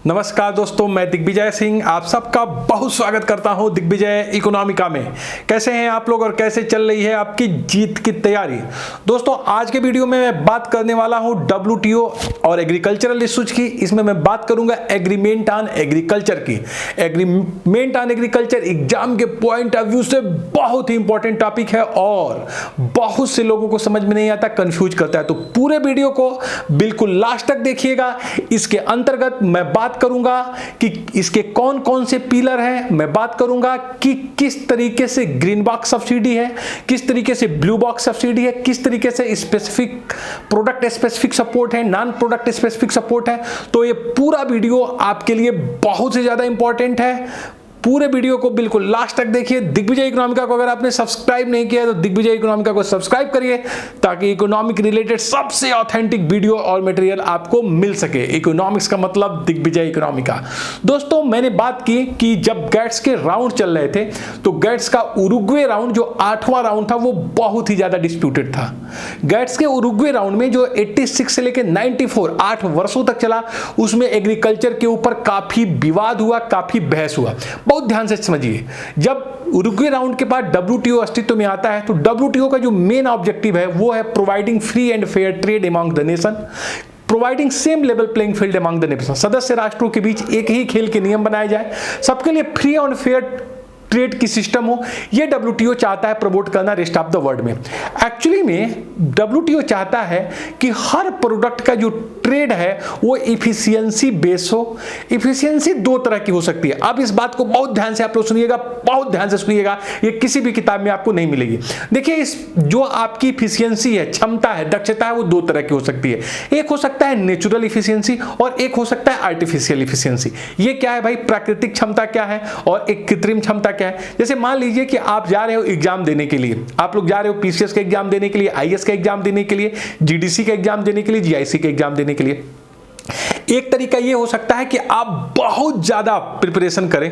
नमस्कार दोस्तों, मैं दिग्विजय सिंह आप सबका बहुत स्वागत करता हूं दिग्विजय इकोनॉमिका में। कैसे हैं आप लोग और कैसे चल रही है आपकी जीत की तैयारी। दोस्तों आज के वीडियो में मैं बात करने वाला हूं WTO और एग्रीकल्चरल इश्यूज की। इसमें मैं बात करूंगा एग्रीमेंट ऑन एग्रीकल्चर की। एग्रीमेंट ऑन एग्रीकल्चर एग्जाम के पॉइंट ऑफ व्यू से बहुत ही इंपॉर्टेंट टॉपिक है और बहुत से लोगों को समझ में नहीं आता, कंफ्यूज करता है। तो पूरे वीडियो को बिल्कुल लास्ट तक देखिएगा। इसके अंतर्गत मैं बात करूंगा कि इसके कौन कौन से पिलर हैं, मैं बात करूंगा कि किस तरीके से ग्रीन बॉक्स सब्सिडी है, किस तरीके से ब्लू बॉक्स सब्सिडी है, किस तरीके से स्पेसिफिक प्रोडक्ट स्पेसिफिक सपोर्ट है, नॉन प्रोडक्ट स्पेसिफिक सपोर्ट है। तो ये पूरा वीडियो आपके लिए बहुत ही ज्यादा इंपॉर्टेंट है। पूरे वीडियो को बिल्कुल लास्ट तक देखिए। दिग्विजय इकोनॉमिका को अगर आपने सब्सक्राइब नहीं किया है तो दिग्विजय इकोनॉमिका को सब्सक्राइब करिए ताकि इकोनॉमिक रिलेटेड सबसे ऑथेंटिक वीडियो और मटेरियल आपको मिल सके। इकोनॉमिक्स का मतलब दिग्विजय इकोनॉमिका। दोस्तों मैंने बात की कि जब गेट्स के राउंड चल रहे थे तो गेट्स का उरुग्वे राउंड जो 8वां राउंड था वो बहुत ही ज्यादा डिस्प्यूटेड था। गेट्स के उरुग्वे राउंड में जो 86 से लेकर 94 8 वर्षों तक चला, उसमें एग्रीकल्चर के ऊपर काफी विवाद हुआ, काफी बहस हुआ। बहुत ध्यान से समझिए, जब उरुग्वे राउंड के बाद WTO अस्तित्व में आता है तो WTO का जो मेन ऑब्जेक्टिव है वो है providing free and fair trade among the nation, providing same level playing field among the nation. सदस्य राष्ट्रों के बीच एक ही खेल के नियम बनाए जाए, सबके लिए फ्री एंड फेयर ट्रेड की सिस्टम हो। ये WTO चाहता है प्रमोट करना रेस्ट ऑफ द वर्ल्ड में। एक्चुअली में WTO चाहता है कि हर प्रोडक्ट का जो ट्रेड है वो इफिशियंसी बेस हो। इफिशियंसी दो तरह की हो सकती है। अब इस बात को बहुत ध्यान से आप लोग सुनिएगा, बहुत ध्यान से सुनिएगा, ये किसी भी किताब में आपको नहीं मिलेगी। देखिए इस जो आपकी इफिशियंसी है, क्षमता है, दक्षता है, वो दो तरह की हो सकती है। एक हो सकता है नेचुरल इफिशियंसी और एक हो सकता है आर्टिफिशियल इफिशियंसी। ये क्या है भाई, प्राकृतिक क्षमता क्या है और एक कृत्रिम क्षमता क्या है। जैसे मान लीजिए कि आप जा रहे हो एग्जाम देने के लिए, आप लोग जा रहे हो PCS का एग्जाम देने के लिए, IAS का एग्जाम देने के लिए, GDC का एग्जाम देने के लिए, GIC का एग्जाम देने के लिए। एक तरीका यह हो सकता है कि आप बहुत ज्यादा प्रिपरेशन करें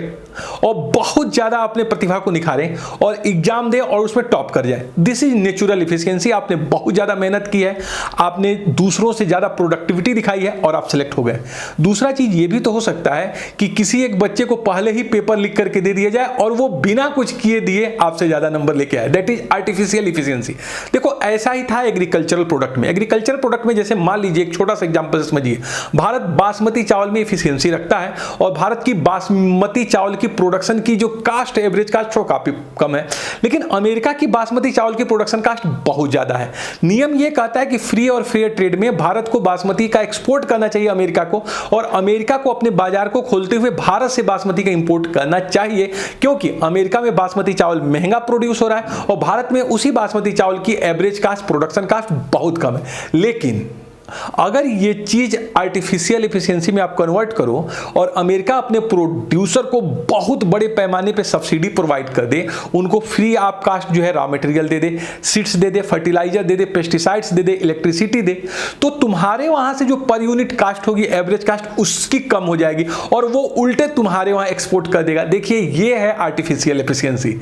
और बहुत ज्यादा अपने प्रतिभा को निखारें और एग्जाम दें और उसमें टॉप कर जाए। This is natural efficiency. आपने बहुत ज्यादा मेहनत की है, आपने दूसरों से ज्यादा प्रोडक्टिविटी दिखाई है और आप सिलेक्ट हो गए। दूसरा चीज ये भी तो हो सकता है कि किसी एक बच्चे को पहले ही पेपर लिख करके दे दिया जाए और वो बिना कुछ किए दिए आपसे ज्यादा नंबर लेके आए। That is artificial efficiency. देखो ऐसा ही था एग्रीकल्चरल प्रोडक्ट में। एग्रीकल्चरल प्रोडक्ट में जैसे मान लीजिए एक छोटा सा एग्जांपल समझिए, भारत बासमती चावल में एफिशिएंसी रखता है और भारत की बासमती चावल की प्रोडक्शन की जो कास्ट, एवरेज कास्ट वो काफी कम है, लेकिन अमेरिका की बासमती चावल की प्रोडक्शन कास्ट बहुत ज्यादा है। नियम यह कहता है कि फ्री और फेयर ट्रेड में भारत को बासमती का एक्सपोर्ट करना चाहिए अमेरिका को, और अमेरिका को अपने बाजार को खोलते हुए भारत से बासमती का इंपोर्ट करना चाहिए, क्योंकि अमेरिका में बासमती चावल महंगा प्रोड्यूस हो रहा है और भारत में उसी बासमती चावल की एवरेज कास्ट, प्रोडक्शन कास्ट बहुत कम है। लेकिन अगर ये चीज आर्टिफिशियल इफिशियंसी में आप कन्वर्ट करो और अमेरिका अपने प्रोड्यूसर को बहुत बड़े पैमाने पे सब्सिडी प्रोवाइड कर दे, उनको फ्री ऑफ कास्ट जो है रॉ मटेरियल दे दे, सीड्स दे दे, फर्टिलाइजर दे दे, पेस्टिसाइड्स दे दे, इलेक्ट्रिसिटी दे, तो तुम्हारे वहां से जो पर यूनिट कास्ट होगी, एवरेज कास्ट उसकी कम हो जाएगी और वो उल्टे तुम्हारे वहां एक्सपोर्ट कर देगा। देखिए ये है आर्टिफिशियल इफिशियंसी।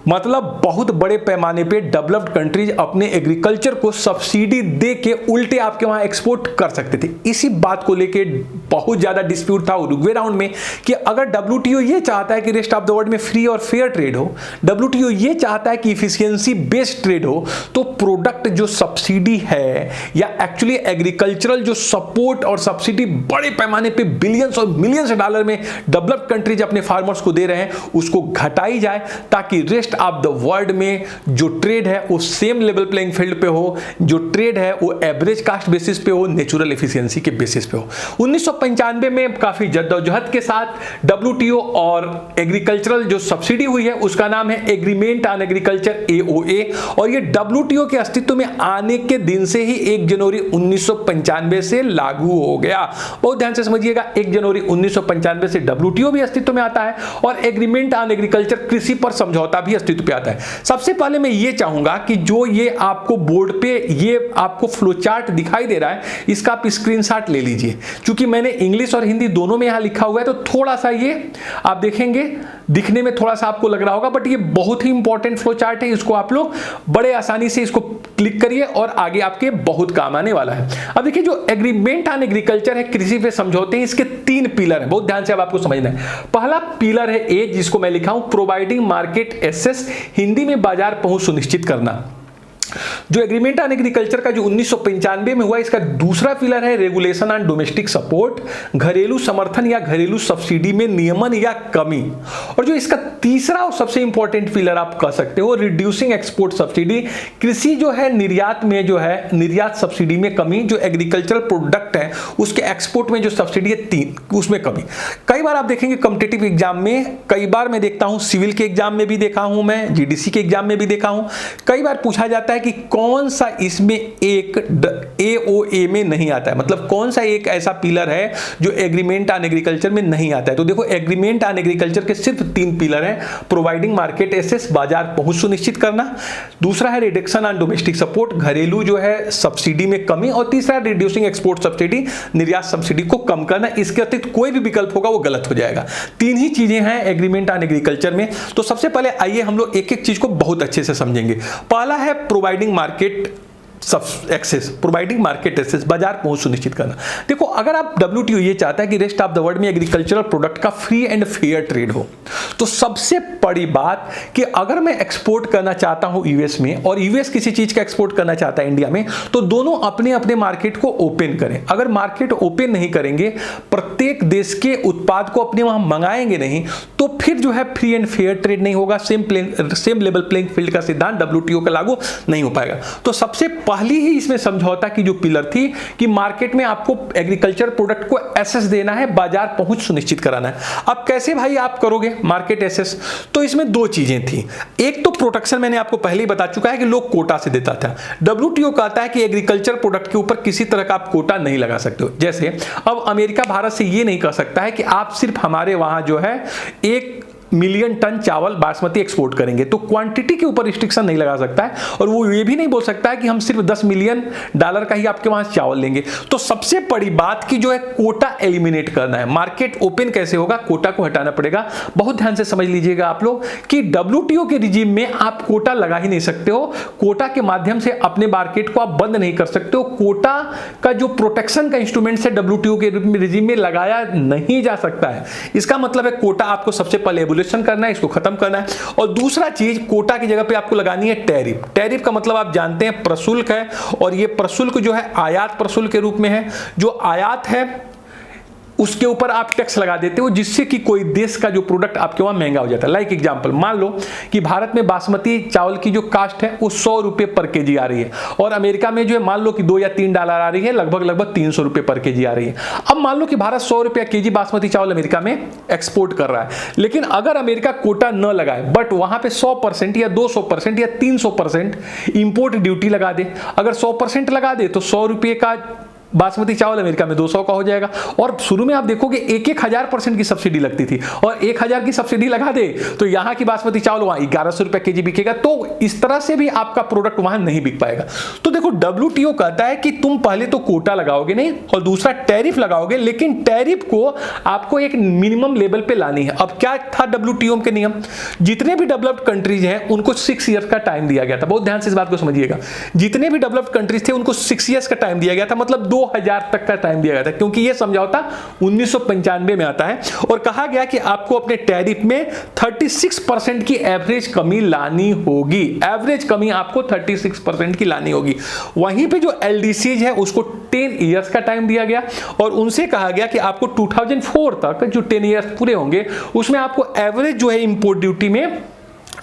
मतलब बहुत बड़े पैमाने पे डेवलप्ड कंट्रीज अपने एग्रीकल्चर को सब्सिडी दे के उल्टे आपके वहां एक्सपोर्ट कर सकते थे। इसी बात को लेके बहुत ज्यादा डिस्प्यूट था उरुग्वे राउंड में कि अगर WTO ये चाहता है कि रेस्ट ऑफ द वर्ल्ड में फ्री और फेयर ट्रेड हो, WTO ये चाहता है कि इफिशियंसी बेस्ड ट्रेड हो, तो प्रोडक्ट जो सब्सिडी है या एक्चुअली एग्रीकल्चरल जो सपोर्ट और सब्सिडी बड़े पैमाने पे बिलियंस और मिलियंस डॉलर में डेवलप्ड कंट्रीज अपने फार्मर्स को दे रहे हैं, उसको घटाई जाए ताकि रेस्ट ऑफ द वर्ल्ड में जो ट्रेड है वो सेम लेवल प्लेइंग फील्ड पे हो, जो ट्रेड है वो एवरेज कास्ट बेसिस पे हो, नेचुरल एफिशिएंसी के बेसिस पे हो। 1995 में काफी जद्दोजहद के साथ WTO और एग्रीकल्चरल जो सब्सिडी हुई है उसका नाम है एग्रीमेंट ऑन एग्रीकल्चर AOA, और ये WTO के अस्तित्व में आने के दिन से ही 1 जनवरी 1995 से लागू हो गया। बहुत ध्यान से समझिएगा, 1 जनवरी 1995 से WTO भी अस्तित्व में आता है और एग्रीमेंट ऑन एग्रीकल्चर कृषि पर समझौता भी अस्तित्व पे आता है। सबसे पहले मैं ये चाहूंगा कि जो ये आपको बोर्ड पे ये आपको फ्लो चार्ट दिखाई दे दे रहा है, इसका आप स्क्रीनशॉट ले लीजिए। क्योंकि मैंने इंग्लिश और हिंदी दोनों में यहां लिखा हुआ है, तो थोड़ा सा ये आप देखेंगे दिखने में थोड़ा सा आपको लग रहा होगा, बट ये बहुत ही इंपॉर्टेंट फ्लो चार्ट है। इसको आप लोग बड़े आसानी से इसको क्लिक करिए और आगे आपके बहुत काम आने वाला है। अब देखिए, जो एग्रीमेंट ऑन एग्रीकल्चर है, कृषि पे समझौते हैं, इसके 3 पिलर हैं, बहुत ध्यान से अब आपको समझना है। पहला पिलर है ए, जिसको मैं लिखा हूं प्रोवाइडिंग मार्केट एक्सेस, हिंदी में बाजार पहुंच सुनिश्चित करना। जो एग्रीमेंट ऑन एग्रीकल्चर का जो 1995 में हुआ, इसका दूसरा पिलर है रेगुलेशन ऑन डोमेस्टिक सपोर्ट, घरेलू समर्थन या घरेलू सब्सिडी में नियमन या कमी। और जो इसका तीसरा और सबसे इंपॉर्टेंट पिलर आप कह सकते हो रिड्यूसिंग एक्सपोर्ट सब्सिडी, कृषि जो है निर्यात में जो है निर्यात सब्सिडी में कमी, जो एग्रीकल्चरल प्रोडक्ट है उसके एक्सपोर्ट में जो सब्सिडी है उसमें कमी। कई बार आप देखेंगे कॉम्पिटिटिव एग्जाम में, कई बार मैं देखता हूं सिविल के एग्जाम में भी देखा हूं, मैं जीडीसी के एग्जाम में भी देखा हूं, कई बार पूछा जाता है कि कौन सा इसमें एक AOA में नहीं आता है, मतलब कौन सा एक ऐसा पिलर है जो एग्रीमेंट ऑन एग्रीकल्चर में नहीं आता है। तो देखो, एग्रीमेंट ऑन एग्रीकल्चर के सिर्फ 3 पिलर हैं, प्रोवाइडिंग मार्केट एक्सेस, बाजार पहुंच सुनिश्चित करना, दूसरा है रिडक्शन ऑन डोमेस्टिक सपोर्ट, घरेलू जो है सब्सिडी में कमी, और तीसरा रिड्यूसिंग एक्सपोर्ट सब्सिडी, निर्यात सब्सिडी को कम करना। इसके अतिरिक्त कोई भी विकल्प होगा वो गलत हो जाएगा। 3 ही चीजें हैं एग्रीमेंट ऑन एग्रीकल्चर में। तो सबसे पहले आइए हम लोग एक एक चीज को बहुत अच्छे से समझेंगे। पहला है providing market access, providing market access, बाजार पहुंच सुनिश्चित करना। देखो, अगर आप WTO ये चाहता है कि रेस्ट ऑफ द वर्ल्ड में एग्रीकल्चरल प्रोडक्ट का फ्री एंड फेयर ट्रेड हो, तो सबसे बड़ी बात कि अगर मैं एक्सपोर्ट करना चाहता हूं यूएस में और यूएस किसी चीज का एक्सपोर्ट करना चाहता है इंडिया में, तो दोनों अपने अपने मार्केट को ओपन करें। अगर मार्केट ओपन नहीं करेंगे, प्रत्येक देश के उत्पाद को अपने वहां मंगाएंगे नहीं, तो फिर जो है फ्री एंड फेयर ट्रेड नहीं होगा, सेम लेवल प्लेइंग फील्ड का सिद्धांत WTO का लागू नहीं हो पाएगा। तो सबसे पहली ही इसमें समझौता की जो पिलर थी कि मार्केट में आपको एग्रीकल्चर प्रोडक्ट को एक्सेस देना है, बाजार पहुंच सुनिश्चित कराना है। अब कैसे भाई आप करोगे मार्केट एक्सेस? तो इसमें 2 चीजें थी। एक तो प्रोटेक्शन, मैंने आपको पहले ही बता चुका है कि लोग कोटा से देता था। WTO कहता है कि एग्रीकल्चर प्रोडक्ट के ऊपर किसी तरह का आप कोटा नहीं लगा सकते हो। जैसे अब अमेरिका भारत से ये नहीं कह सकता है कि आप सिर्फ हमारे वहां जो है 1 मिलियन टन चावल बासमती एक्सपोर्ट करेंगे, तो क्वांटिटी के ऊपर रिस्ट्रिक्शन नहीं लगा सकता है। और वो ये भी नहीं बोल सकता है कि हम सिर्फ $10 मिलियन का ही आपके वहां चावल लेंगे। तो सबसे बड़ी बात की जो है कोटा एलिमिनेट करना है। मार्केट ओपन कैसे होगा? कोटा को हटाना पड़ेगा। बहुत ध्यान से समझ लीजिएगा आप लोग कि WTO के रिजीम में आप कोटा लगा ही नहीं सकते हो। कोटा के माध्यम से अपने मार्केट को आप बंद नहीं कर सकते हो। कोटा का जो प्रोटेक्शन का इंस्ट्रूमेंट है WTO के रिजीम में लगाया नहीं जा सकता है। इसका मतलब है कोटा आपको सबसे पहले करना है, इसको खत्म करना है। और दूसरा चीज, कोटा की जगह पे आपको लगानी है टैरिफ। टैरिफ का मतलब आप जानते हैं प्रशुल्क है, और ये प्रशुल्क जो है आयात प्रशुल्क के रूप में है। जो आयात है उसके ऊपर आप टैक्स लगा देते हो, जिससे कि कोई देश का जो प्रोडक्ट आपके वहां महंगा हो जाता है। लाइक एग्जांपल, मान लो कि भारत में बासमती चावल की जो कास्ट है वो ₹100 पर केजी आ रही है, और अमेरिका में जो है मान लो कि $2 या $3 आ रही है, लगभग ₹300 पर केजी आ रही है। अब मान लो कि भारत ₹100 केजी बासमती चावल अमेरिका में एक्सपोर्ट कर रहा है, लेकिन अगर अमेरिका कोटा न लगाए, बट वहां पर 100% या 200% या 300% इंपोर्ट ड्यूटी लगा दे। अगर 100% लगा दे तो ₹100 का बासमती चावल अमेरिका में 200 का हो जाएगा। और शुरू में आप देखोगे 1,000% की सब्सिडी लगती थी, और 1,000 की सब्सिडी लगा दे तो यहां की बासमती चावल वहां ₹1100 केजी बिकेगा। तो इस तरह से भी आपका प्रोडक्ट वहां नहीं बिक पाएगा। तो देखो, WTO कहता है कि तुम पहले तो कोटा लगाओगे नहीं, और दूसरा टैरिफ लगाओगे, लेकिन टैरिफ को आपको एक मिनिमम लेवल पे लानी है। अब क्या था WTO के नियम? जितने भी डेवलप्ड कंट्रीज हैं उनको 6 ईयर्स का टाइम दिया गया था। बहुत ध्यान से इस बात को समझिएगा। जितने भी डेवलप्ड कंट्रीज थे उनको 6 ईयर्स का टाइम दिया गया था, मतलब 2000 तक का टाइम दिया गया था, क्योंकि यह समझौता 1995 में आता है। और कहा गया कि आपको अपने टैरिफ में 36% की एवरेज कमी लानी होगी। एवरेज कमी आपको 36% की लानी होगी। वहीं पे जो LDCs है उसको 10 ईयर्स का टाइम दिया गया, और उनसे कहा गया कि आपको 2004 तक जो 10 ईयर्स पूरे होंगे उसमें आपको एवरेज जो है इंपोर्ट ड्यूटी में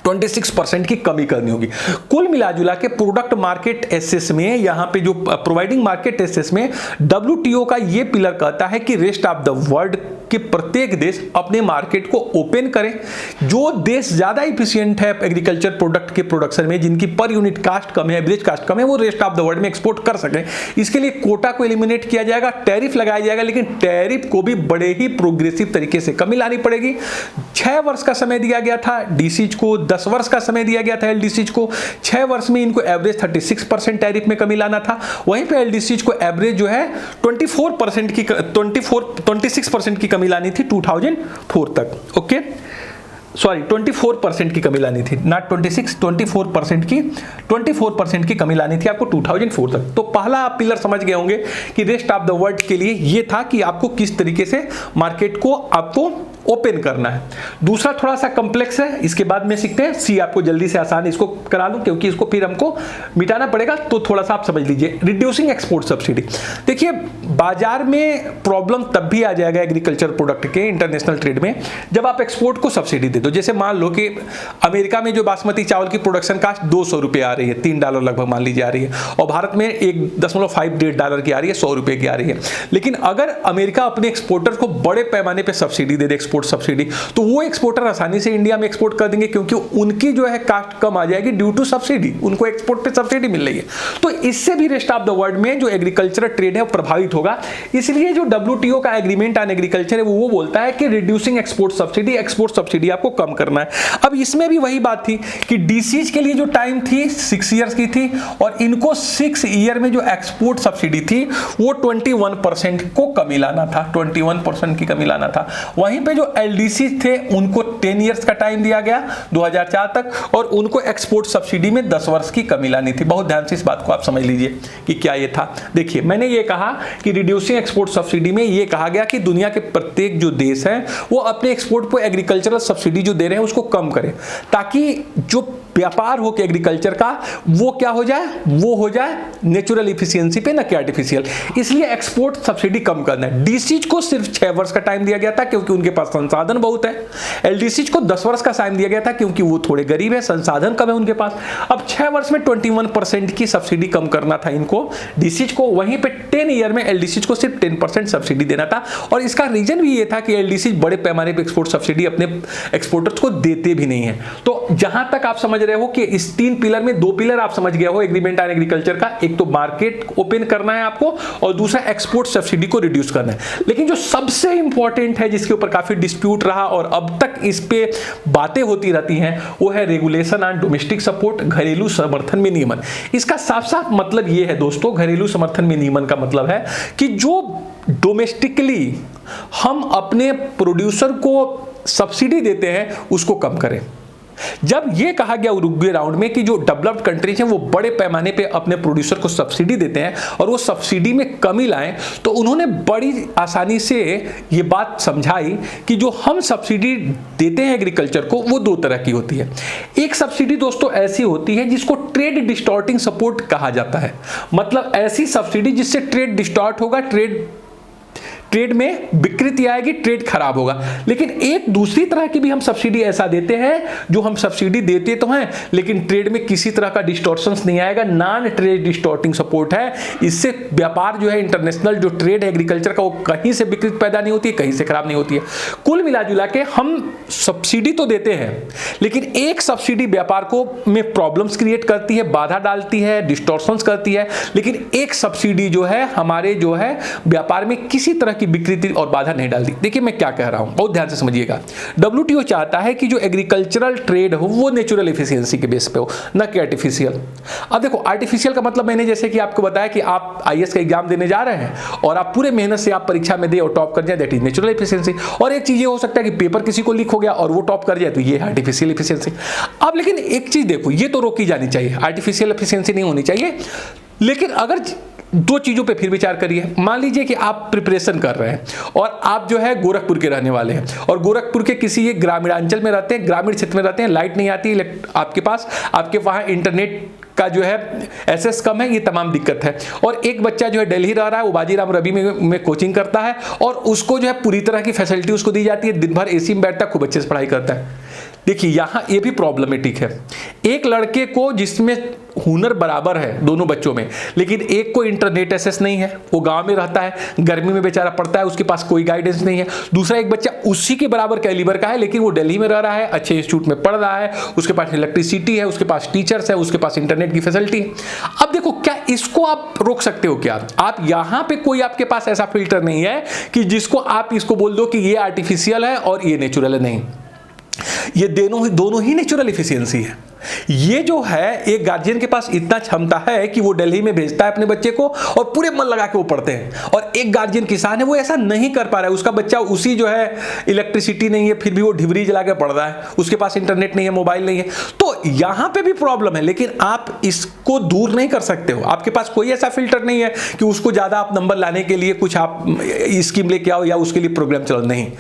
26% की कमी करनी होगी। कुल मिलाजुला के प्रोडक्ट मार्केट एक्सेस में, यहां पे जो प्रोवाइडिंग मार्केट एक्सेस में WTO का ये पिलर कहता है कि रेस्ट ऑफ द वर्ल्ड कि प्रत्येक देश अपने मार्केट को ओपन करे। जो देश ज्यादा इफिशियंट है एग्रीकल्चर प्रोडक्ट के प्रोडक्शन में, जिनकी पर यूनिट कास्ट कम है, एवरेज कास्ट कम है, वो रेस्ट ऑफ द वर्ल्ड में एक्सपोर्ट कर सके। इसके लिए कोटा को एलिमिनेट किया जाएगा, टैरिफ लगाया जाएगा, लेकिन टैरिफ को भी बड़े ही प्रोग्रेसिव तरीके से कमी लानी पड़ेगी। 6 वर्ष का समय दिया गया था डीसीज को, 10 वर्ष का समय दिया गया था एलडीसीज को। 6 वर्ष में इनको एवरेज 36% टैरिफ में कमी लाना था। वहीं पे एलडीसीज को एवरेज जो है 26% की कमी लानी थी 2004 तक। ओके, सॉरी 24% की कमी लानी थी, नॉट 26, 24% की कमी लानी थी आपको 2004 तक। तो पहला आप पिलर समझ गए होंगे कि रेस्ट ऑफ द वर्ल्ड के लिए ये था कि आपको किस तरीके से मार्केट को आपको ओपन करना है। दूसरा थोड़ा सा कॉम्प्लेक्स है, इसके बाद में सीखते हैं। सी आपको जल्दी से आसान इसको करा लूं क्योंकि इसको फिर हमको मिटाना पड़ेगा, तो थोड़ा सा आप समझ लीजिए। रिड्यूसिंग एक्सपोर्ट सब्सिडी, देखिए बाजार में प्रॉब्लम तब भी आ जाएगा एग्रीकल्चर प्रोडक्ट के इंटरनेशनल ट्रेड में जब आप एक्सपोर्ट को सब्सिडी दे दो। जैसे मान लो कि अमेरिका में जो बासमती चावल की प्रोडक्शन कास्ट 200 रुपये आ रही है, $3 लगभग मान लीजिए आ रही है, और भारत में $1.5 की आ रही है, 100 रुपये की आ रही है। लेकिन अगर अमेरिका अपने एक्सपोर्टर को बड़े पैमाने पर सब्सिडी दे दे, एक्सपोर्ट सब्सिडी, तो वो एक्सपोर्टर आसानी से इंडिया में एक्सपोर्ट कर देंगे क्योंकि उनकी जो है कास्ट कम आ जाएगी ड्यू टू सब्सिडी, उनको एक्सपोर्ट पे सब्सिडी मिल रही है। तो इससे भी रेस्ट ऑफ द वर्ल्ड में जो एग्रीकल्चर ट्रेड है वो प्रभावित होगा। इसलिए जो WTO का एग्रीमेंट ऑन एग्रीकल्चर है वो बोलता है कि रिड्यूसिंग एक्सपोर्ट सब्सिडी आपको कम करना है। अब इसमें भी वही बात थी कि डीसीज के लिए जो टाइम थी 6 ईयर्स की थी, और इनको 6 ईयर में जो एक्सपोर्ट सब्सिडी थी वो 21% को कमी लाना था, 21% की कमी लाना था। वहीं पे जो एलडीसी थे उनको 10 इयर्स का टाइम दिया गया 2004 तक, और उनको एक्सपोर्ट सब्सिडी में 10 वर्ष की कमी लानी थी। बहुत ध्यान से इस बात को आप समझ लीजिए कि क्या ये था। देखिए मैंने ये कहा कि रिड्यूसिंग एक्सपोर्ट सब्सिडी में ये कहा गया कि दुनिया के प्रत्येक जो देश हैं वो अपने एक्सपोर्ट पर एग्रीकल्चरल सब्सिडी जो दे रहे हैं उसको कम करें, ताकि जो व्यापार हो के एग्रीकल्चर का वो क्या हो जाए, वो हो जाए नेचुरल इफिशियंसी पे, ना कि आर्टिफिशियल। इसलिए एक्सपोर्ट सब्सिडी कम करना है। डीसीज को सिर्फ 6 वर्ष का टाइम दिया गया था क्योंकि उनके पास संसाधन बहुत है। एलडीसीज को 10 वर्ष का टाइम दिया गया था क्योंकि वो थोड़े गरीब है, संसाधन कम है उनके पास। अब 6 वर्ष में 21% की सब्सिडी कम करना था इनको डीसीज को, वहीं पे 10 ईयर में एलडीसीज को सिर्फ 10% सब्सिडी देना था। और इसका रीजन भी ये था कि एलडीसीज बड़े पैमाने पर एक्सपोर्ट सब्सिडी अपने एक्सपोर्टर्स को देते भी नहीं है। तो जहां तक आप समझ रहे हो कि इस 3 पिलर में 2 पिलर आप समझ गए हो एग्रीमेंट ऑन एग्रीकल्चर का, एक तो मार्केट ओपन करना है आपको और दूसरा एक्सपोर्ट सब्सिडी को रिड्यूस करना है। लेकिन जो सबसे इंपॉर्टेंट है, जिसके ऊपर काफी डिस्प्यूट रहा और अब तक इस पे बातें होती रहती हैं, वो है रेगुलेशन ऑन डोमेस्टिक सपोर्ट, घरेलू समर्थन में नियमन। इसका साफ साफ मतलब ये है दोस्तों, घरेलू समर्थन में नियमन का मतलब है कि जो डोमेस्टिकली हम अपने प्रोड्यूसर को सब्सिडी देते हैं उसको कम करें। जब यह कहा गया उरुग्वे राउंड में कि जो डेवलप्ड कंट्रीज हैं वो बड़े पैमाने पे अपने प्रोड्यूसर को सब्सिडी देते हैं और वो सब्सिडी में कमी लाएं, तो उन्होंने बड़ी आसानी से ये बात समझाई कि जो हम सब्सिडी देते हैं एग्रीकल्चर को वो 2 तरह की होती है। एक सब्सिडी दोस्तों ऐसी होती है जिसको ट्रेड डिस्टॉर्टिंग सपोर्ट कहा जाता है, मतलब ऐसी सब्सिडी जिससे ट्रेड डिस्टॉर्ट होगा, ट्रेड में विकृति आएगी, ट्रेड खराब होगा। लेकिन एक दूसरी तरह की भी हम सब्सिडी ऐसा देते हैं जो हम सब्सिडी देते तो हैं लेकिन ट्रेड में किसी तरह का डिस्टॉर्शंस नहीं आएगा, नॉन ट्रेड डिस्टॉर्टिंग सपोर्ट है। इससे व्यापार जो है इंटरनेशनल जो ट्रेड है एग्रीकल्चर का वो कहीं से विकृति पैदा नहीं होती है, कहीं से खराब नहीं होती है। कुल मिला जुला के हम सब्सिडी तो देते हैं लेकिन एक सब्सिडी व्यापार को में प्रॉब्लम्स क्रिएट करती है, बाधा डालती है, डिस्टॉर्शंस करती है, लेकिन एक सब्सिडी जो है हमारे जो है व्यापार में किसी तरह विकृति और बाधा नहीं डालती। देखिए मैं क्या कह रहा हूं, बहुत ध्यान से समझिएगा। WTO चाहता है कि जो एग्रीकल्चरल ट्रेड हो वो नेचुरल एफिशिएंसी के बेस पे हो, ना कि आर्टिफिशियल। अब देखो आर्टिफिशियल का मतलब मैंने जैसे कि आपको बताया कि आप IAS का एग्जाम देने जा रहे हैं और आप पूरे मेहनत से आप परीक्षा में दे और टॉप कर जाए, दैट इज नेचुरल एफिशिएंसी। और एक चीज ये हो सकता है कि पेपर किसी को लीक हो गया और वो टॉप कर जाए, तो ये आर्टिफिशियल एफिशिएंसी। अब लेकिन एक चीज देखो, ये तो रोकी जानी चाहिए, आर्टिफिशियल एफिशिएंसी नहीं होनी चाहिए। लेकिन अगर 2 चीजों पे फिर विचार करिए। मान लीजिए कि आप प्रिपरेशन कर रहे हैं और आप जो है गोरखपुर के रहने वाले हैं और गोरखपुर के किसी एक ग्रामीणांचल में रहते हैं, ग्रामीण क्षेत्र में रहते हैं, लाइट नहीं आती आपके पास, आपके वहाँ इंटरनेट का जो है एक्सेस कम है, ये तमाम दिक्कत है। और एक बच्चा जो है दिल्ली रह रहा है, वो बाजीराम रवि में कोचिंग करता है और उसको जो है पूरी तरह की फैसिलिटी उसको दी जाती है, दिन भर AC में बैठता है, खूब अच्छे से पढ़ाई करता है। देखिए यहां ये भी प्रॉब्लमेटिक है। एक लड़के को जिसमें हुनर बराबर है दोनों बच्चों में, लेकिन एक को इंटरनेट एक्सेस नहीं है, वो गांव में रहता है, गर्मी में बेचारा पड़ता है, उसके पास कोई गाइडेंस नहीं है। दूसरा एक बच्चा उसी के बराबर कैलिबर का है, लेकिन वो दिल्ली में रह रहा है, अच्छे इंस्टीट्यूट में पढ़ रहा है, उसके पास इलेक्ट्रिसिटी है, उसके पास टीचर्स है, उसके पास इंटरनेट की फैसिलिटी है। अब देखो क्या इसको आप रोक सकते हो क्या? आप यहां पे कोई आपके पास ऐसा फिल्टर नहीं है कि जिसको आप इसको बोल दो कि ये आर्टिफिशियल है और ये नेचुरल है। नहीं, ये दोनों ही नेचुरल एफिशिएंसी है। ये जो है एक गार्जियन के पास इतना क्षमता है कि वो दिल्ली में भेजता है अपने बच्चे को और पूरे मन लगा के वो पढ़ते हैं, और एक गार्जियन किसान है वो ऐसा नहीं कर पा रहा है, उसका बच्चा उसी जो है इलेक्ट्रिसिटी नहीं है फिर भी वो ढिबरी जला के पढ़ रहा है, उसके पास इंटरनेट नहीं है, मोबाइल नहीं है। तो यहां पे भी प्रॉब्लम है, लेकिन आप इसको दूर नहीं कर सकते हो। आपके पास कोई ऐसा फिल्टर नहीं है कि उसको ज्यादा आप नंबर लाने के लिए कुछ आप स्कीम लेके आओ या उसके लिए प्रोग्राम चलाओ। नहीं,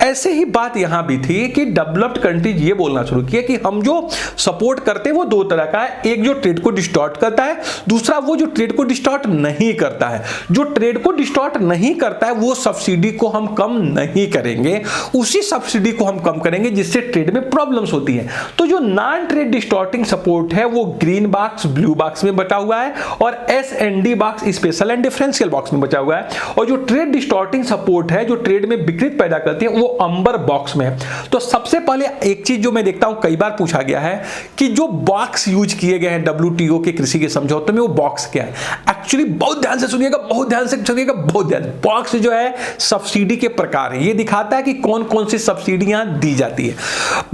ऐसे ही बात यहां भी थी कि डेवलप्ड कंट्रीज ये बोलना शुरू किया कि हम जो सपोर्ट करते हैं वो दो तरह का है, एक जो ट्रेड को डिस्टॉर्ट करता है, दूसरा वो जो ट्रेड को डिस्टॉर्ट नहीं करता है। जो ट्रेड को डिस्टॉर्ट नहीं करता है वो सब्सिडी को हम कम नहीं करेंगे, उसी सब्सिडी को हम कम करेंगे जिससे ट्रेड में प्रॉब्लम्स होती हैं। तो जो नॉन ट्रेड डिस्टॉर्टिंग सपोर्ट है वो ग्रीन बॉक्स, ब्लू बॉक्स में बटा हुआ है, और S&D box, special and differential box में बचा हुआ है, और जो ट्रेड डिस्टॉर्टिंग सपोर्ट है जो ट्रेड में विकृत पैदा करती है वो अंबर बॉक्स में है। तो सबसे पहले एक चीज जो मैं देखता हूं कई बार पूछा गया है कि जो बॉक्स यूज किए गए हैं WTO के कृषि के समझौते में वो बॉक्स क्या है। एक्चुअली बहुत ध्यान से सुनिएगा, बहुत ध्यान से सुनिएगा, बहुत ध्यान। बॉक्स जो है सब्सिडी के प्रकार है, ये दिखाता है कि कौन कौन सी सब्सिडियां दी जाती है।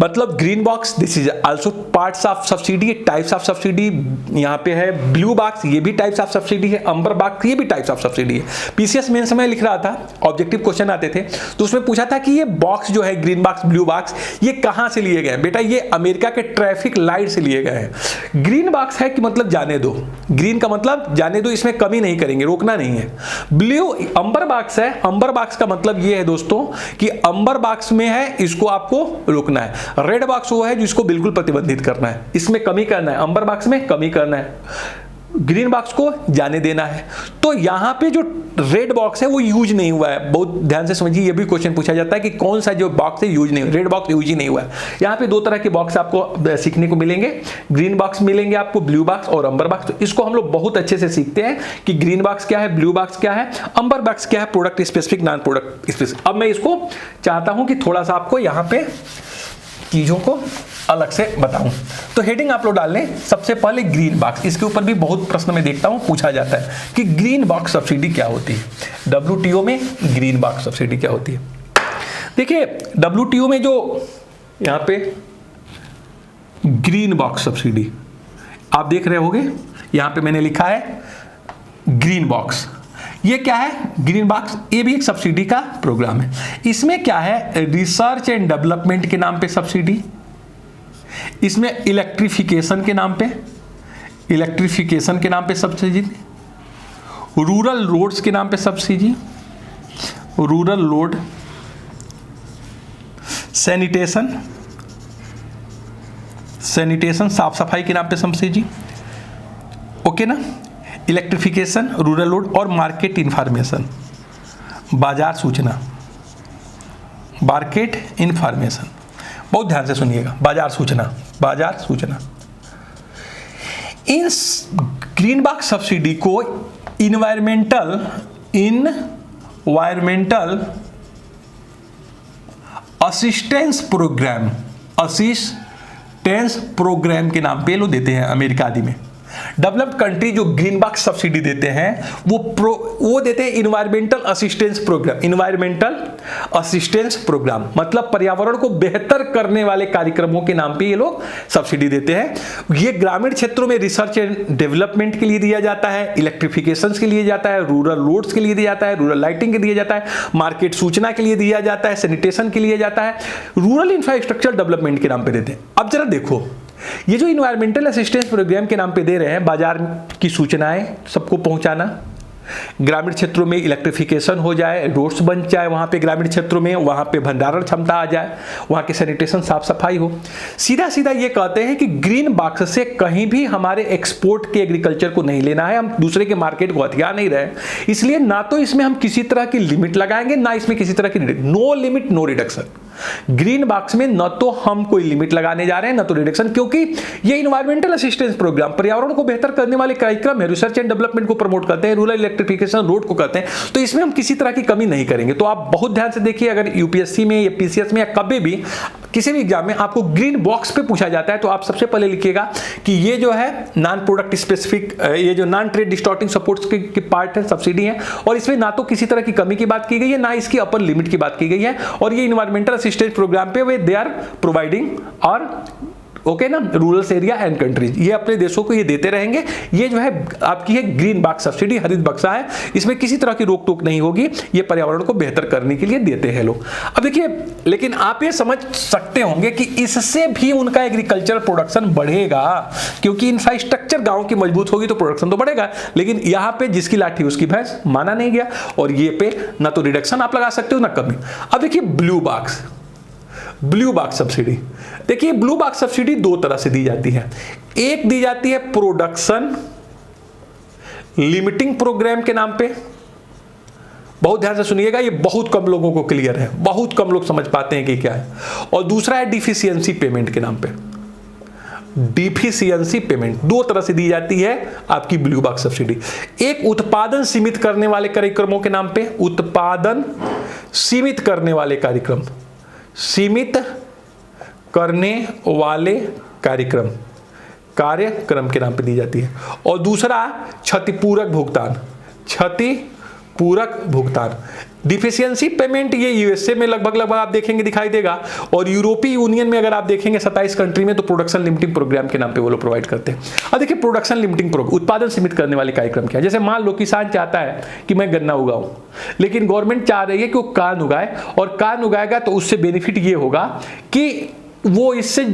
मतलब green box this is also parts of subsidy, types of subsidy यहां पे है। ब्लू बॉक्स ये भी टाइप्स ऑफ सब्सिडी है, अंबर बॉक्स ये भी टाइप्स ऑफ सब्सिडी है। पीसीएस मेंस में लिख रहा था, ऑब्जेक्टिव क्वेश्चन आते थे तो उसमें पूछा था कि ये बॉक्स जो है ग्रीन बॉक्स, ब्लू बॉक्स, ये कहां से लिए गए? बेटा ये अमेरिका के ट्रैफिक लाइट से लिए गए हैं। ग्रीन बॉक्स है कि मतलब जाने दो, ग्रीन का मतलब जाने दो, इसमें कमी नहीं करेंगे, रोकना नहीं है। ब्लू अंबर बॉक्स है, अंबर बॉक्स का मतलब ये है दोस्तों कि अंबर बॉक्स में है, इसको आपको रोकना है। रेड बॉक्स वो है जिसको बिल्कुल प्रतिबंधित करना है, इसमें कमी करना है, अंबर बॉक्स में कमी करना है, ग्रीन बॉक्स को जाने देना है। तो यहां पे जो रेड बॉक्स है वो यूज नहीं हुआ है, बहुत ध्यान से समझिए। ये भी क्वेश्चन पूछा जाता है कि कौन सा जो बॉक्स है यूज नहीं, रेड बॉक्स यूज ही नहीं हुआ है। यहां पे दो तरह के बॉक्स आपको सीखने को मिलेंगे, ग्रीन बॉक्स मिलेंगे आपको, ब्लू बॉक्स और अंबर बॉक्स। तो इसको हम लोग बहुत अच्छे से सीखते हैं कि ग्रीन बॉक्स क्या है, ब्लू बॉक्स क्या है, अंबर बॉक्स क्या है, product specific, non product specific. अब मैं इसको चाहता हूं कि थोड़ा सा आपको यहां पे चीजों को अलग से बताऊं। तो हेडिंग आप लोग डाल लें। सबसे पहले ग्रीन बॉक्स, इसके ऊपर भी बहुत प्रश्न में देखता हूं पूछा जाता है कि ग्रीन बॉक्स सब्सिडी क्या होती है। WTO में ग्रीन बॉक्स सब्सिडी क्या होती है? देखिए WTO में जो यहां पे ग्रीन बॉक्स सब्सिडी आप देख रहे होंगे, यहां पे मैंने लिखा है ग्रीन बॉक्स। ये क्या है? ग्रीन बॉक्स ये भी एक सब्सिडी का प्रोग्राम है। इसमें क्या है? रिसर्च एंड डेवलपमेंट के नाम पे सब्सिडी, इसमें इलेक्ट्रिफिकेशन के नाम पे सब्सिडी, रूरल रोड्स के नाम पे सब्सिडी, रूरल रोड, सैनिटेशन साफ सफाई के नाम पे सब्सिडी, ओके ना, इलेक्ट्रिफिकेशन, रूरल रोड, और मार्केट इंफॉर्मेशन, बाजार सूचना, मार्केट इंफॉर्मेशन। बहुत ध्यान से सुनिएगा, बाजार सूचना। इन ग्रीन बॉक्स सब्सिडी को इन्वायरमेंटल असिस्टेंस प्रोग्राम के नाम पे लोग देते हैं अमेरिका आदि में। डेवलप्ड कंट्री जो ग्रीन बॉक्स सब्सिडी देते हैं वो देते हैं इन्वायरमेंटल असिस्टेंस प्रोग्राम, मतलब पर्यावरण को बेहतर करने वाले कार्यक्रमों के नाम पे ये लोग सब्सिडी देते हैं। ये ग्रामीण क्षेत्रों में रिसर्च एंड डेवलपमेंट के लिए दिया जाता है, इलेक्ट्रिफिकेशन के लिए जाता है, रूरल रोड्स के लिए दिया जाता है, रूरल लाइटिंग के लिए जाता है, मार्केट सूचना के लिए दिया जाता है, सैनिटेशन के लिए जाता है, रूरल इंफ्रास्ट्रक्चर डेवलपमेंट के नाम पे देते हैं। अब जरा देखो, ये जो इन्वायरमेंटल असिस्टेंस प्रोग्राम के नाम पे दे रहे हैं, बाजार की सूचनाएं सबको पहुंचाना, ग्रामीण क्षेत्रों में इलेक्ट्रिफिकेशन हो जाए, रोड्स बन जाए, वहाँ पे ग्रामीण क्षेत्रों में वहाँ पे भंडारण क्षमता आ जाए, वहाँ के सैनिटेशन साफ सफाई हो। सीधा सीधा ये कहते हैं कि ग्रीन बॉक्स से कहीं भी हमारे एक्सपोर्ट के एग्रीकल्चर को नहीं लेना है, हम दूसरे के मार्केट को हथिया नहीं रहे, इसलिए ना तो इसमें हम किसी तरह की लिमिट लगाएंगे, ना इसमें किसी तरह की no limit no reduction. Green box में न तो हम कोई लिमिट लगाने जा रहे हैं न तो रिडक्शन, क्योंकि ये इन्वायरमेंटल असिस्टेंस प्रोग्राम पर्यावरण को बेहतर करने वाले कार्यक्रम है, रिसर्च एंड डेवलपमेंट को प्रमोट करते हैं, रूरल इलेक्ट्रिफिकेशन रोड को करते हैं, तो इसमें हम किसी तरह की कमी नहीं करेंगे। तो आप बहुत ध्यान से देखिए, अगर यूपीएससी में या पीसीएस में या कभी भी किसी भी एग्जाम में आपको ग्रीन बॉक्स पे पूछा जाता है तो आप सबसे पहले लिखिएगा कि ये जो है नॉन प्रोडक्ट स्पेसिफिक, ये जो नॉन ट्रेड डिस्टॉर्टिंग सपोर्ट्स के पार्ट है, सब्सिडी है, और इसमें ना तो किसी तरह की कमी की बात की गई है ना इसकी अपर लिमिट की बात की गई है, और ये इन्वायरमेंटल असिस्टेंस प्रोग्राम पे वे दे आर प्रोवाइडिंग और ओके ना रूरल एरिया एंड कंट्रीज, ये अपने देशों को ये देते रहेंगे। ये जो है आपकी है ग्रीन बॉक्स सब्सिडी, हरित बक्सा है, इसमें किसी तरह की रोक टोक नहीं होगी, ये पर्यावरण को बेहतर करने के लिए देते हैं लोग। अब देखिए, लेकिन आप ये समझ सकते होंगे कि इससे भी उनका एग्रीकल्चर प्रोडक्शन बढ़ेगा, क्योंकि इंफ्रास्ट्रक्चर गांव की मजबूत होगी तो प्रोडक्शन तो बढ़ेगा, लेकिन यहां पे जिसकी लाठी उसकी भैंस माना नहीं गया, और ये पे ना तो रिडक्शन आप लगा सकते हो ना कमी। अब देखिए ब्लू बॉक्स सब्सिडी, देखिए ब्लू बॉक्स सब्सिडी दो तरह से दी जाती है। एक दी जाती है प्रोडक्शन लिमिटिंग प्रोग्राम के नाम पे, बहुत ध्यान से सुनिएगा, ये बहुत कम लोगों को क्लियर है, बहुत कम लोग समझ पाते हैं कि क्या है। और दूसरा है डिफिशियंसी पेमेंट के नाम पे। डिफिशियंसी पेमेंट दो तरह से दी जाती है आपकी ब्लू बॉक्स सब्सिडी। एक उत्पादन सीमित करने वाले कार्यक्रमों के नाम पे, उत्पादन सीमित करने वाले कार्यक्रम, सीमित करने वाले कार्यक्रम के नाम पे दी जाती है। और दूसरा क्षतिपूरक भुगतान। डिफिशियंसी पेमेंट ये यूएसए में लगभग आप देखेंगे दिखाई देगा, और यूरोपीय यूनियन में अगर आप देखेंगे 27 कंट्री में तो प्रोडक्शन लिमिटिंग प्रोग्राम के नाम पे वो लोग प्रोवाइड करते हैं। अब देखिए प्रोडक्शन लिमिटिंग प्रोग्राम, उत्पादन सीमित करने वाले कार्यक्रम क्या है। जैसे मान लो किसान चाहता है कि मैं गन्ना उगाऊं, लेकिन गवर्नमेंट चाह रही है कि वो कान उगाए, और कान उगाएगा तो उससे बेनिफिट ये होगा कि वो इससे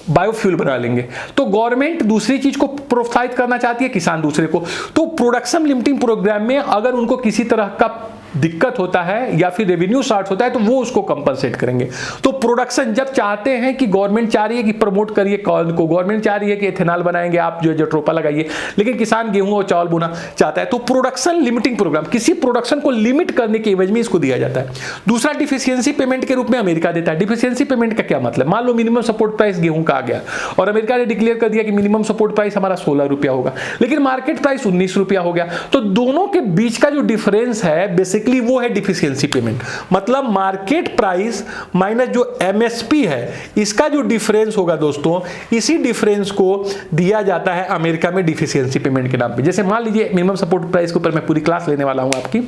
बायोफ्यूल बना लेंगे, तो गवर्नमेंट दूसरी चीज को प्रोत्साहित करना चाहती है, किसान दूसरे को। तो प्रोडक्शन लिमिटिंग प्रोग्राम में अगर उनको किसी तरह का दिक्कत होता है या फिर रेवेन्यू शॉर्ट होता है तो वो उसको कंपनसेट करेंगे। तो प्रोडक्शन जब चाहते हैं कि गवर्नमेंट चाह रही है कि प्रमोट करिए कॉर्न को, गवर्नमेंट चाह रही है कि एथेनॉल बनाएंगे, आप जो जट्रोपा लगाइए, लेकिन किसान गेहूं और चावल बोना चाहता है, तो प्रोडक्शन लिमिटिंग प्रोग्राम किसी प्रोडक्शन को लिमिट करने के एवज में इसको दिया जाता है। दूसरा डिफिशियंसी पेमेंट के रूप में अमेरिका देता है। डिफिशियंसी पेमेंट का क्या मतलब, मान लो मिनिमम सपोर्ट प्राइस गेहूं का आ गया और अमेरिका ने डिक्लेयर कर दिया कि मिनिमम सपोर्ट प्राइस हमारा 16 रुपया होगा, लेकिन मार्केट प्राइस 19 रुपया हो गया, तो दोनों के बीच का जो डिफरेंस है बेसिकली वो है डिफिशियंसी पेमेंट। मतलब मार्केट प्राइस माइनस जो एमएसपी है, इसका जो डिफरेंस होगा दोस्तों, इसी डिफरेंस को दिया जाता है अमेरिका में डिफिशियंसी पेमेंट के नाम पे। जैसे मान लीजिए मिनिमम सपोर्ट प्राइस के ऊपर मैं पूरी क्लास लेने वाला हूं आपकी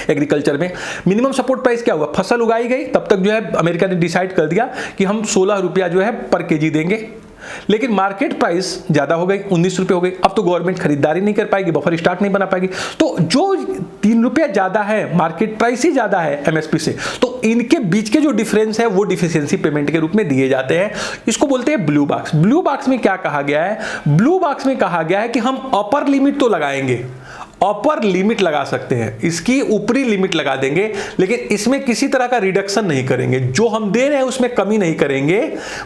एग्रीकल्चर में। मिनिमम सपोर्ट प्राइस क्या हुआ, फसल उगाई गई, तब तक जो है अमेरिका ने डिसाइड कर दिया कि हम 16 रुपया जो है पर केजी देंगे, लेकिन मार्केट प्राइस ज्यादा हो गई, 19 रुपए हो गई। अब तो गवर्नमेंट खरीदारी नहीं कर पाएगी, बफर स्टॉक नहीं बना पाएगी, तो जो 3 रुपया ज्यादा है, मार्केट प्राइस ही ज्यादा है एमएसपी से, तो इनके बीच के जो डिफरेंस है वो डिफिशियंसी पेमेंट के रूप में दिए जाते हैं। इसको बोलते हैं ब्लू बॉक्स। ब्लू बॉक्स में क्या कहा गया है, ब्लू बॉक्स में कहा गया है कि हम अपर लिमिट तो लगाएंगे, अपर लिमिट लगा सकते हैं, इसकी ऊपरी लिमिट लगा देंगे, लेकिन इसमें किसी तरह का रिडक्शन नहीं करेंगे, जो हम दे रहे हैं उसमें कमी नहीं करेंगे,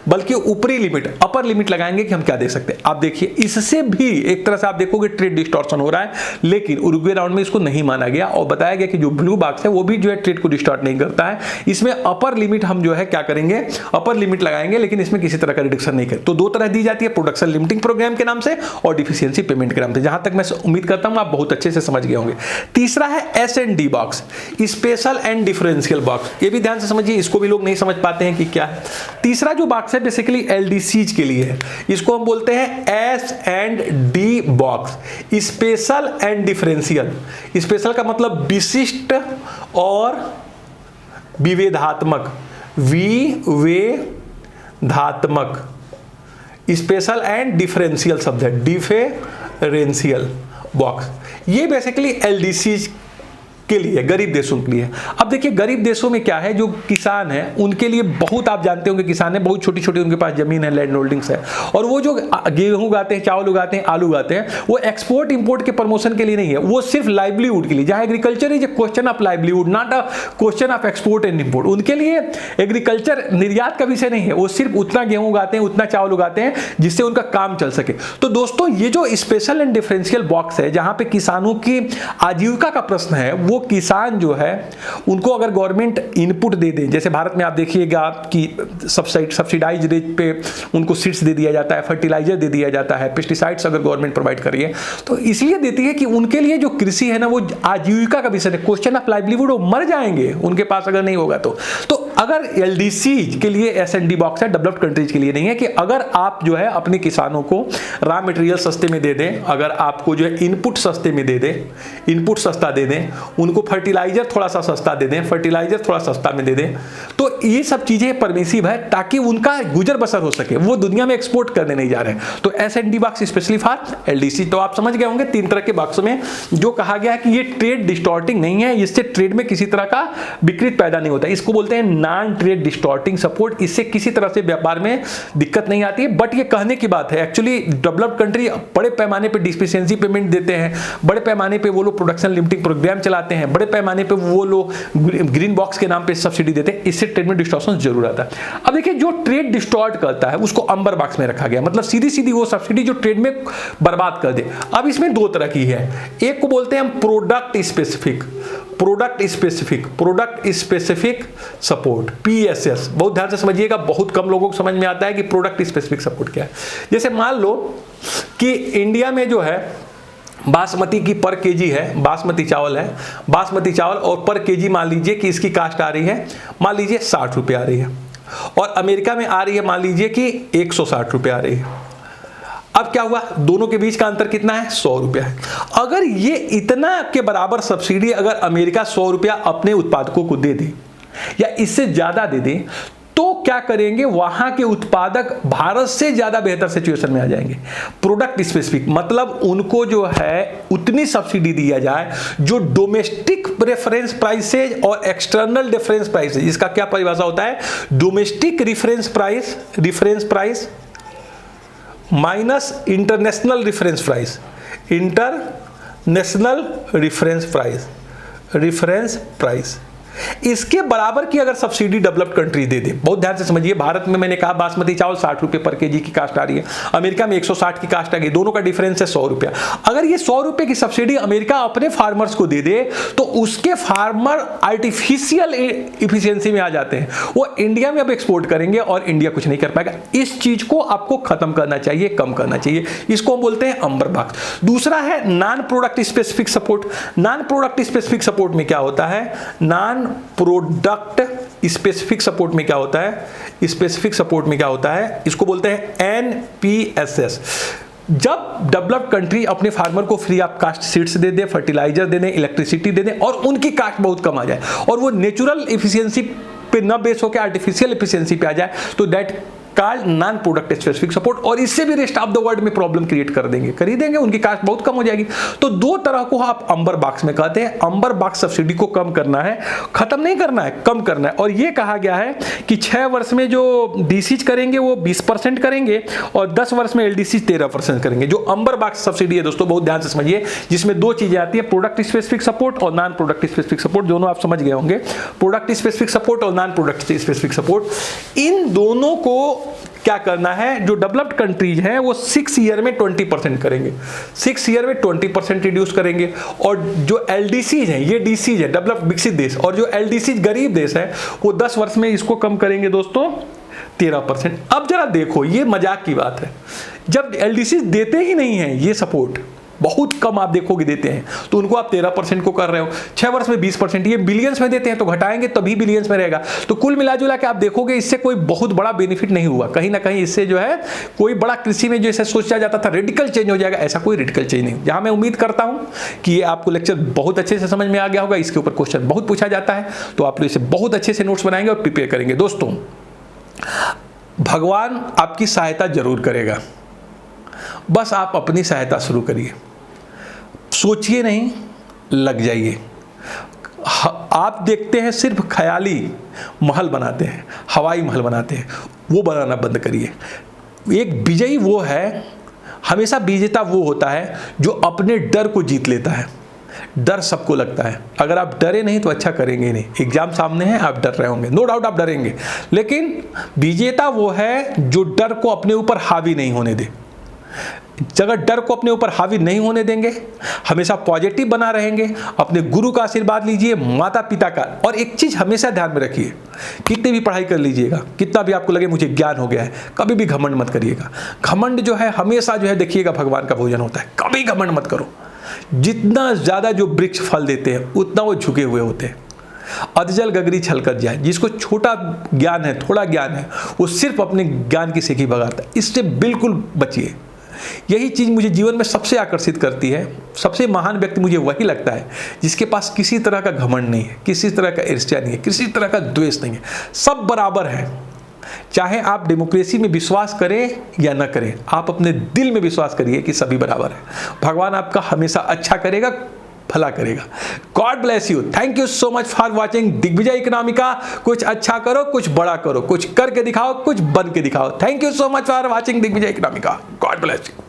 बल्कि ऊपरी लिमिट, अपर लिमिट लगाएंगे कि हम क्या दे सकते हैं। आप देखिए इससे भी एक तरह से आप देखोगे ट्रेड डिस्टॉर्शन हो रहा है, लेकिन उरुग्वे राउंड में इसको नहीं माना गया और बताया गया कि जो ब्लू बॉक्स है वो भी जो है ट्रेड को डिस्टॉर्ट नहीं करता है। इसमें अपर लिमिट हम जो है क्या करेंगे, अपर लिमिट लगाएंगे, लेकिन इसमें किसी तरह का रिडक्शन नहीं करें। तो दो तरह दी जाती है, प्रोडक्शन लिमिटिंग प्रोग्राम के नाम से और डिफिशियंसी पेमेंट के नाम से। जहां तक मैं उम्मीद करता हूं आप बहुत अच्छे से समझ गए होंगे। तीसरा है S&D box, special and differential box. ये भी ध्यान से समझिए, इसको भी लोग नहीं समझ पाते हैं कि क्या है। तीसरा जो बॉक्स है बेसिकली LDCs के लिए है, इसको हम बोलते हैं S&D box, special and differential. Special का मतलब विशिष्ट और विवेधात्मक, विवेधात्मक, स्पेशल एंड डिफरेंशियल शब्द है, डिफरेंशियल बॉक्स। ये बेसिकली LDCs के लिए, गरीब देशों के लिए। अब देखिए गरीब देशों में क्या है, जो किसान है उनके लिए बहुत, आप जानते होंगे किसान है, बहुत छोटी छोटी उनके पास जमीन है, लैंड होल्डिंग्स है, और वो जो गेहूं उगाते हैं, चावल उगाते हैं, आलू उगाते हैं, वो एक्सपोर्ट इंपोर्ट के प्रमोशन के लिए नहीं है, वो सिर्फ लाइवलीहुड के लिए। जहां agriculture is a question of livelihood, not a question of export and import. उनके लिए एग्रीकल्चर निर्यात का विषय नहीं है, वो सिर्फ उतना गेहूं उगाते हैं, उतना चावल उगाते हैं जिससे उनका काम चल सके। तो दोस्तों ये जो स्पेशल एंड डिफरेंशियल बॉक्स है, जहां पे किसानों की आजीविका का प्रश्न है, वो किसान जो है उनको अगर गवर्नमेंट इनपुट दे दे, जैसे भारत में आप देखिएगा कि सब्सिडाइज रेट पे उनको सीड्स दे दिया जाता है, फर्टिलाइजर दे दिया जाता है, पेस्टिसाइड्स अगर गवर्नमेंट प्रोवाइड कर रही है तो इसलिए देती है कि उनके लिए जो कृषि है ना वो आजीविका का विषय है, क्वेश्चन ऑफ लाइवलीहुड, वो मर जाएंगे उनके पास अगर नहीं होगा तो अगर एलडीसी के लिए एसएनडी बॉक्स है, डेवलप्ड कंट्रीज के लिए नहीं है कि अगर आप जो है अपने किसानों को रॉ मटेरियल सस्ते में दे दें, अगर आपको जो है इनपुट सस्ते में दे दें, इनपुट सस्ता दे दें, उनको फर्टिलाइजर थोड़ा सा सस्ता दे दें, फर्टिलाइजर थोड़ा सस्ता में दे दें, तो ये सब चीजें परमिसिव है ताकि उनका गुजर बसर हो सके, वो दुनिया में एक्सपोर्ट करने नहीं जा रहे हैं। तो S and D box specially for LDC. तो आप समझ गए होंगे 3 तरह के बॉक्स में जो कहा गया है कि ये ट्रेड डिस्टॉर्टिंग नहीं है, इससे ट्रेड में किसी तरह का विकृत पैदा नहीं होता, इसको बोलते हैं नॉन ट्रेड डिस्टॉर्टिंग सपोर्ट। इससे किसी तरह से व्यापार में दिक्कत नहीं आती है। बट ये कहने की बात है, एक्चुअली डेवलप्ड कंट्री बड़े पैमाने पे डिफिशिएंसी पेमेंट देते हैं, बड़े पैमाने पे वो लोग प्रोडक्शन लिमिटिंग प्रोग्राम चलाते हैं, बड़े पैमाने पे वो लोग ग्रीन बॉक्स के नाम पे सब्सिडी देते हैं, इससे ट्रेड में डिस्टॉर्शन जरूर आता है। अब देखिए जो ट्रेड डिस्टॉर्ट करता है उसको अंबर बॉक्स में रखा गया, मतलब सीधी सीधी वो सब्सिडी जो ट्रेड में बर्बाद कर दे। अब इसमें 2 तरह की है, एक को बोलते हैं हम प्रोडक्ट स्पेसिफिक सपोर्ट, पीएसएस। बहुत ध्यान से समझिएगा, बहुत कम लोगों को समझ में आता है कि प्रोडक्ट स्पेसिफिक सपोर्ट क्या है। जैसे मान लो कि इंडिया में जो है बासमती की पर केजी है, बासमती चावल है, बासमती चावल और पर केजी मान लीजिए कि इसकी कास्ट आ रही है, मान लीजिए 60 रुपये आ रही है, और अमेरिका में आ रही है मान लीजिए कि 160 रुपये आ रही है। अब क्या हुआ, दोनों के बीच का अंतर कितना है, 100 रुपया है। अगर ये इतना के बराबर सब्सिडी अगर अमेरिका 100 रुपया अपने उत्पादकों को दे दे या इससे ज्यादा दे दे, तो क्या करेंगे, वहां के उत्पादक भारत से ज्यादा बेहतर सिचुएशन में आ जाएंगे। प्रोडक्ट स्पेसिफिक मतलब उनको जो है उतनी सब्सिडी दिया जाए जो डोमेस्टिक रेफरेंस प्राइसेज और एक्सटर्नल डिफरेंस प्राइसेज, इसका क्या परिभाषा होता है, domestic reference price minus international reference price, इसके बराबर की अगर सब्सिडी डेवलप्ड कंट्री दे दे। बहुत ध्यान से समझिए, भारत में मैंने कहा बासमती चावल 60 रुपये पर केजी की कास्ट आ रही है, अमेरिका में 160 की कास्ट आ गई, दोनों का डिफरेंस है 100 रुपया। अगर ये 100 रुपये की सब्सिडी अमेरिका अपने फार्मर्स को दे दे तो उसके फार्मर आर्टिफिशियल इफिशियंसी में आ जाते हैं, वो इंडिया में अब एक्सपोर्ट करेंगे और इंडिया कुछ नहीं कर पाएगा। इस चीज को आपको खत्म करना चाहिए, कम करना चाहिए, इसको हम बोलते हैं अंबर बॉक्स। दूसरा है non product specific support. Non product specific support में क्या होता है, नॉन प्रोडक्ट स्पेसिफिक सपोर्ट में क्या होता है, स्पेसिफिक सपोर्ट में क्या होता है, इसको बोलते हैं एनपीएसएस। जब डेवलप्ड कंट्री अपने फार्मर को फ्री ऑफ कास्ट सीड्स दे दे, फर्टिलाइजर दे दे, इलेक्ट्रिसिटी दे दे और उनकी कास्ट बहुत कम आ जाए और वो नेचुरल इफिशियंसी पे न बेस होकर आर्टिफिशियल इफिशियंसी पे आ जाए, तो that called non product specific support. और इससे भी रेस्ट ऑफ द वर्ल्ड में प्रॉब्लम क्रिएट कर देंगे, खरीदेंगे, उनकी कास्ट बहुत कम हो जाएगी। तो 2 तरह को आप अंबर बॉक्स में कहते हैं। अंबर बॉक्स सब्सिडी को कम करना है, खत्म नहीं करना है, कम करना है। और ये कहा गया है कि 6 वर्ष में जो डीसीज करेंगे वो 20% करेंगे और 10 वर्ष में एलडीसी 13% करेंगे। जो अंबर बॉक्स सब्सिडी है दोस्तों, बहुत ध्यान से समझिए, जिसमें 2 चीजें आती है, प्रोडक्ट स्पेसिफिक सपोर्ट और नॉन प्रोडक्ट स्पेसिफिक सपोर्ट। दोनों आप समझ गए होंगे, प्रोडक्ट स्पेसिफिक सपोर्ट और नॉन प्रोडक्ट स्पेसिफिक सपोर्ट। इन दोनों को क्या करना है, जो डेवलप्ड कंट्रीज हैं वो 6 ईयर में 20% करेंगे, 6 ईयर में 20% रिड्यूस करेंगे। और जो एलडीसीज हैं, ये डीसीज है डेवलप्ड विकसित देश, और जो एलडीसीज गरीब देश है वो 10 वर्ष में इसको कम करेंगे दोस्तों 13%। अब जरा देखो, ये मजाक की बात है, जब एलडीसीज देते ही नहीं है ये सपोर्ट, बहुत कम आप देखोगे देते हैं, तो उनको आप 13% को कर रहे हो, 6 वर्ष में 20%, ये बिलियंस में देते हैं तो घटाएंगे तभी बिलियंस में रहेगा। तो कुल मिलाजुला के आप देखोगे इससे कोई बहुत बड़ा बेनिफिट नहीं हुआ, कहीं ना कहीं इससे जो है कोई बड़ा कृषि में जैसे सोचा जाता था रेडिकल चेंज हो जाएगा, ऐसा कोई रेडिकल चेंज नहीं। जहां मैं उम्मीद करता हूं कि ये आपको लेक्चर बहुत अच्छे से समझ में आ गया होगा, इसके ऊपर क्वेश्चन बहुत पूछा जाता है, तो आप लोग इसे बहुत अच्छे से नोट्स बनाएंगे और प्रिपेयर करेंगे। दोस्तों, भगवान आपकी सहायता जरूर करेगा, बस आप अपनी सहायता शुरू करिए, सोचिए नहीं, लग जाइए। आप देखते हैं सिर्फ ख्याली महल बनाते हैं, हवाई महल बनाते हैं, वो बनाना बंद करिए। एक विजयी वो है, हमेशा विजेता वो होता है जो अपने डर को जीत लेता है। डर सबको लगता है, अगर आप डरे नहीं तो अच्छा करेंगे नहीं। एग्जाम सामने है, आप डर रहे होंगे, नो डाउट आप डरेंगे, लेकिन विजेता वो है जो डर को अपने ऊपर हावी नहीं होने दे। जगह डर को अपने ऊपर हावी नहीं होने देंगे, हमेशा पॉजिटिव बना रहेंगे, अपने गुरु का आशीर्वाद लीजिए, माता पिता का। और एक चीज़ हमेशा ध्यान में रखिए, कितनी भी पढ़ाई कर लीजिएगा, कितना भी आपको लगे मुझे ज्ञान हो गया है, कभी भी घमंड मत करिएगा। घमंड जो है हमेशा जो है देखिएगा भगवान का भोजन होता है, कभी घमंड मत करो। जितना ज़्यादा जो वृक्ष फल देते हैं उतना वो झुके हुए होते हैं। अधजल गगरी छलकत जाए, जिसको छोटा ज्ञान है, थोड़ा ज्ञान है, वो सिर्फ अपने ज्ञान की सेखी भगाता है। इससे बिल्कुल बचिए। यही चीज़ मुझे जीवन में सबसे आकर्षित करती है। सबसे महान व्यक्ति मुझे वही लगता है जिसके पास किसी तरह का घमंड नहीं है, किसी तरह का ईर्ष्या नहीं है, किसी तरह का द्वेष नहीं है, सब बराबर है। चाहे आप डेमोक्रेसी में विश्वास करें या न करें, आप अपने दिल में विश्वास करिए कि सभी बराबर है। भगवान आपका हमेशा अच्छा करेगा, भला करेगा। God bless you. Thank you so much for watching Digvijay Economica. कुछ अच्छा करो, कुछ बड़ा करो, कुछ करके दिखाओ, कुछ बन के दिखाओ। Thank you so much for watching Digvijay Economica. God bless you.